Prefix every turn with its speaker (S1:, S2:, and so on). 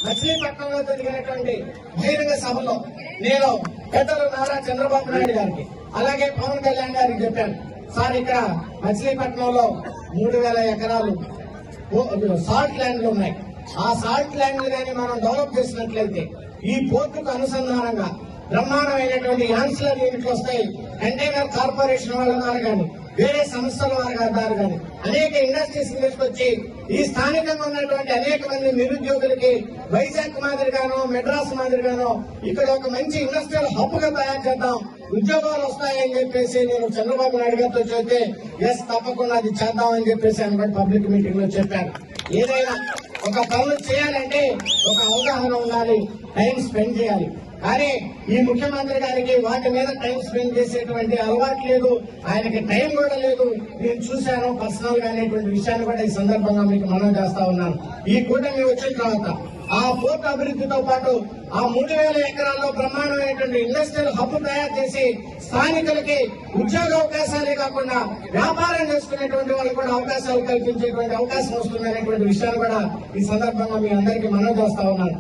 S1: మచిలీపట్నంలో జరిగినటువంటి బహిరంగ సభలో నేను పెద్దలు నారా చంద్రబాబు నాయుడు గారికి అలాగే పవన్ కళ్యాణ్ గారికి చెప్పాను, సార్ ఇక్కడ మచిలీపట్నంలో 3000 ఎకరాలు సాల్ట్ ల్యాండ్లు ఉన్నాయి. ఆ సాల్ట్ ల్యాండ్లు కానీ మనం డెవలప్ చేసినట్లయితే ఈ పోర్టుకు అనుసంధానంగా బ్రహ్మాండమైనటువంటి యాన్సిలర్ యూనిట్లు వస్తాయి. కంటైనర్ కార్పొరేషన్ వాళ్ళ ద్వారా కానీ వేరే సంస్థల వారి ద్వారా కానీ అనేక ఇండస్ట్రీస్ తీసుకొచ్చి ఈ స్థానికంగా ఉన్నటువంటి అనేక మంది నిరుద్యోగులకి వైజాగ్ మాదిరిగానో మెడ్రాస్ మాదిరిగానో ఇక్కడ ఒక మంచి ఇండస్ట్రియల్ హబ్ గా తయారు చేద్దాం, ఉద్యోగాలు వస్తాయని చెప్పేసి నేను చంద్రబాబు నాయుడు గారితో చెబితే ఎస్ తప్పకుండా అది చేద్దామని చెప్పేసి ఆయన పబ్లిక్ మీటింగ్ లో చెప్పాను. ఏదైనా ఒక పనులు చేయాలంటే ఒక అవగాహన ఉండాలి, టైం స్పెండ్ చేయాలి. కానీ ఈ ముఖ్యమంత్రి గారికి వాటి మీద టైం స్పెండ్ చేసేటువంటి అలవాటు లేదు, ఆయనకి టైం కూడా లేదు. నేను చూశాను పర్సనల్ గా అనేటువంటి విషయాన్ని కూడా ఈ సందర్భంగా మీకు మనం చేస్తా ఉన్నాను. ఈ కూటమి వచ్చిన తర్వాత ఆ పోర్టు అభివృద్ధితో పాటు ఆ 3000 ఎకరాల్లో బ్రహ్మాండమైనటువంటి ఇండస్ట్రియల్ హబ్ తయారు చేసి స్థానికులకి ఉద్యోగ అవకాశాలే కాకుండా వ్యాపారం చేసుకునేటువంటి వాళ్ళకి కూడా అవకాశాలు కల్పించేటువంటి అవకాశం వస్తుందనేటువంటి విషయాన్ని కూడా ఈ సందర్భంగా మీ అందరికీ మనం చేస్తా ఉన్నాను.